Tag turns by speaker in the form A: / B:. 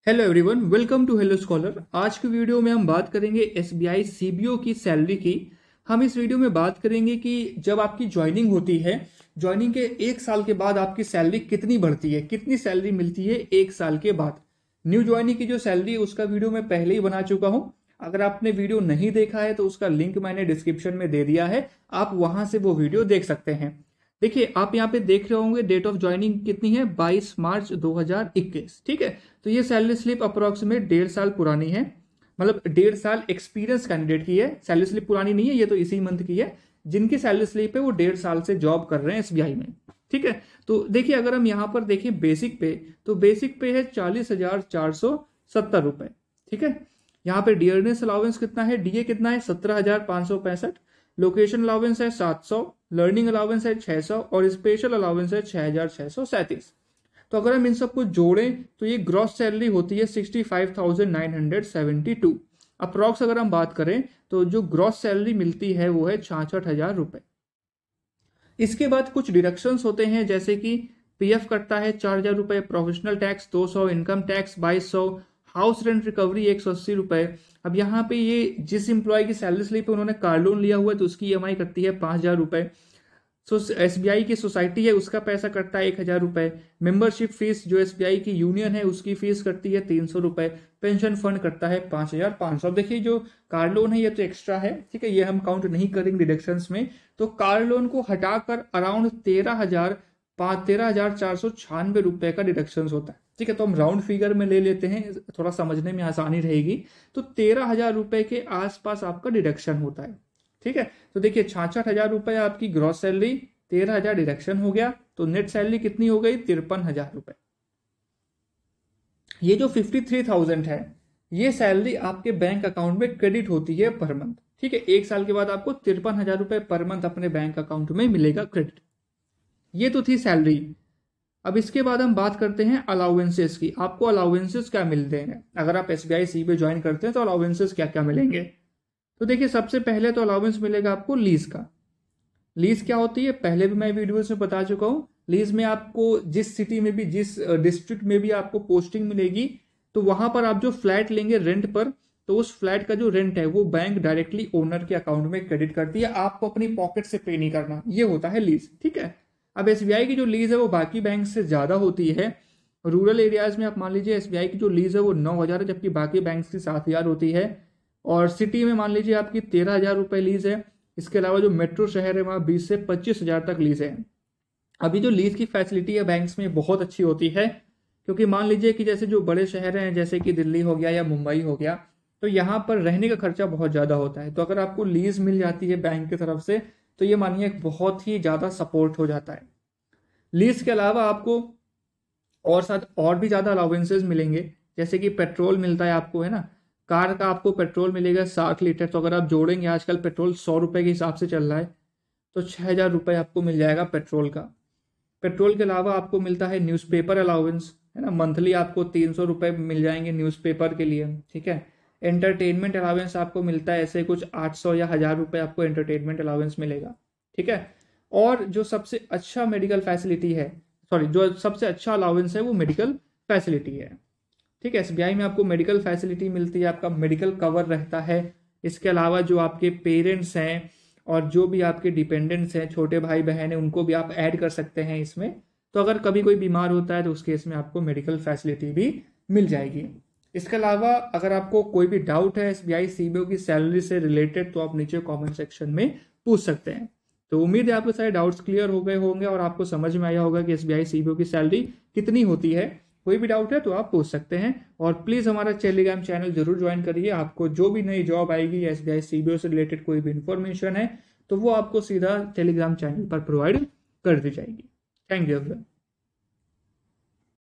A: Hello everyone, welcome to Hello Scholar. आज की video में हम बात करेंगे एसबीआई सीबीओ की सैलरी की। हम इस वीडियो में बात करेंगे कि जब आपकी ज्वाइनिंग होती है, ज्वाइनिंग के एक साल के बाद आपकी सैलरी कितनी बढ़ती है, कितनी सैलरी मिलती है एक साल के बाद। न्यू ज्वाइनिंग की जो सैलरी है उसका वीडियो मैं पहले ही बना चुका हूं। अगर आपने वीडियो नहीं देखा है तो उसका लिंक मैंने डिस्क्रिप्शन में दे दिया है, आप वहां से वो वीडियो देख सकते हैं। देखिए, आप यहाँ पे देख रहे होंगे डेट ऑफ ज्वाइनिंग कितनी है, 22 मार्च 2021। ठीक है, तो ये सैलरी स्लिप अप्रोक्सीमेट 1.5 साल पुरानी है। मतलब 1.5 साल एक्सपीरियंस कैंडिडेट की है। सैलरी स्लिप पुरानी नहीं है, ये तो इसी मंथ की है। जिनकी सैलरी स्लिप है वो 1.5 साल से जॉब कर रहे हैं एसबीआई में। ठीक है, तो देखिए अगर हम यहाँ पर देखें बेसिक पे, तो बेसिक पे है 40,470 रुपए। ठीक है, यहाँ पे डियरनेस अलाउंस कितना है, डीए कितना है, 17,565। लोकेशन अलाउंस है 700, लर्निंग अलाउंस है 600 और स्पेशल अलाउंस है 6,637। तो अगर हम इन सबको जोड़ें तो ये ग्रॉस सैलरी होती है 65,972। अप्रॉक्स अगर हम बात करें तो जो ग्रॉस सैलरी मिलती है वो है 66,000 रुपए। इसके बाद कुछ डिडक्शंस होते हैं, जैसे कि पीएफ कटता है 4,000 रुपए, professional tax 200, income tax 2200, house rent recovery 180 रुपए। अब यहाँ पे ये जिस इंप्लॉय की सैलरी स्लिप है उन्होंने कार लोन लिया हुआ है तो उसकी ईएमआई कटती है 5,000 रुपए। सो एसबीआई की सोसाइटी है उसका पैसा कटता है 1,000 रुपए। मेंबरशिप फीस जो एसबीआई की यूनियन है उसकी फीस कटती है 300 रुपए। पेंशन फंड कटता है 5,500। अब देखिए जो कार लोन है ये तो एक्स्ट्रा है, ठीक है, ये हम काउंट नहीं करेंगे डिडक्शंस में। तो कार लोन को हटाकर अराउंड 13,496 रुपए का डिडक्शन होता है। ठीक है, तो हम राउंड फिगर में ले लेते हैं, थोड़ा समझने में आसानी रहेगी। तो 13,000 रुपए के आसपास आपका डिडक्शन होता है। ठीक है, तो देखिए 66,000 रुपए आपकी ग्रॉस सैलरी, 13,000 डिडक्शन हो गया, तो नेट सैलरी कितनी हो गई, 53,000 रुपए। ये जो 53,000 है ये सैलरी आपके बैंक अकाउंट में क्रेडिट होती है पर मंथ। ठीक है, एक साल के बाद आपको 53,000 रुपए पर मंथ अपने बैंक अकाउंट में मिलेगा क्रेडिट। ये तो थी सैलरी। अब इसके बाद हम बात करते हैं अलाउंसेस की। आपको अलाउंसेस क्या मिलते हैं अगर आप एसबीआई सी पे ज्वाइन करते हैं, तो अलाउंसेस क्या क्या मिलेंगे। तो देखिए सबसे पहले तो अलाउंस मिलेगा आपको लीज का। लीज क्या होती है पहले भी मैं वीडियोस में बता चुका हूं। लीज में आपको जिस सिटी में भी, जिस डिस्ट्रिक्ट में भी आपको पोस्टिंग मिलेगी, तो वहां पर आप जो फ्लैट लेंगे रेंट पर, तो उस फ्लैट का जो रेंट है वो बैंक डायरेक्टली ओनर के अकाउंट में क्रेडिट करती है, आपको अपनी पॉकेट से पे नहीं करना। ये होता है लीज। ठीक है, अब एसबीआई की जो लीज है वो बाकी बैंक से ज्यादा होती है। रूरल एरियाज में आप मान लीजिए एसबीआई की जो लीज है वो 9,000 है, जबकि बाकी बैंक की 7,000 होती है। और सिटी में मान लीजिए आपकी 13,000 रुपए लीज है। इसके अलावा जो मेट्रो शहर है वहां 20 से 25,000 तक लीज है। अभी जो लीज की फैसिलिटी है बैंक्स में बहुत अच्छी होती है, क्योंकि मान लीजिए कि जैसे जो बड़े शहर हैं जैसे कि दिल्ली हो गया या मुंबई हो गया, तो यहाँ पर रहने का खर्चा बहुत ज्यादा होता है। तो अगर आपको लीज मिल जाती है बैंक की तरफ से तो ये मानिए एक बहुत ही ज्यादा सपोर्ट हो जाता है। लीज के अलावा आपको और साथ और भी ज्यादा अलाउंसेस मिलेंगे, जैसे कि पेट्रोल मिलता है आपको, है ना। कार का आपको पेट्रोल मिलेगा 60 लीटर, तो अगर आप जोड़ेंगे आजकल पेट्रोल 100 रुपए के हिसाब से चल रहा है, तो 6,000 रुपए आपको मिल जाएगा पेट्रोल का। पेट्रोल के अलावा आपको मिलता है न्यूज़पेपर अलाउंस, है ना। मंथली आपको 300 रुपए मिल जाएंगे न्यूज़पेपर के लिए। ठीक है, एंटरटेनमेंट अलाउंस आपको मिलता है ऐसे कुछ 800 या 1,000 रुपए आपको एंटरटेनमेंट अलाउंस मिलेगा। ठीक है, और जो सबसे अच्छा मेडिकल फैसिलिटी है, सॉरी, जो सबसे अच्छा अलाउंस है वो मेडिकल फैसिलिटी है। ठीक है, एसबीआई में आपको मेडिकल फैसिलिटी मिलती है, आपका मेडिकल कवर रहता है। इसके अलावा जो आपके पेरेंट्स हैं और जो भी आपके डिपेंडेंट्स हैं, छोटे भाई बहन हैं, उनको भी आप ऐड कर सकते हैं इसमें। तो अगर कभी कोई बीमार होता है तो उस केस में आपको मेडिकल फैसिलिटी भी मिल जाएगी। इसके अलावा अगर आपको कोई भी डाउट है एसबीआई सीबीओ की सैलरी से रिलेटेड तो आप नीचे कॉमेंट सेक्शन में पूछ सकते हैं। तो उम्मीद है आपके सारे डाउट्स क्लियर हो गए होंगे और आपको समझ में आया होगा कि एसबीआई सीबीओ की सैलरी कितनी होती है। कोई भी डाउट है तो आप पूछ सकते हैं, और प्लीज हमारा टेलीग्राम चैनल जरूर ज्वाइन करिए। आपको जो भी नई जॉब आएगी एसबीआई सीबीओ से रिलेटेड कोई भी इंफॉर्मेशन है तो वो आपको सीधा टेलीग्राम चैनल पर प्रोवाइड कर दी जाएगी। Thank you.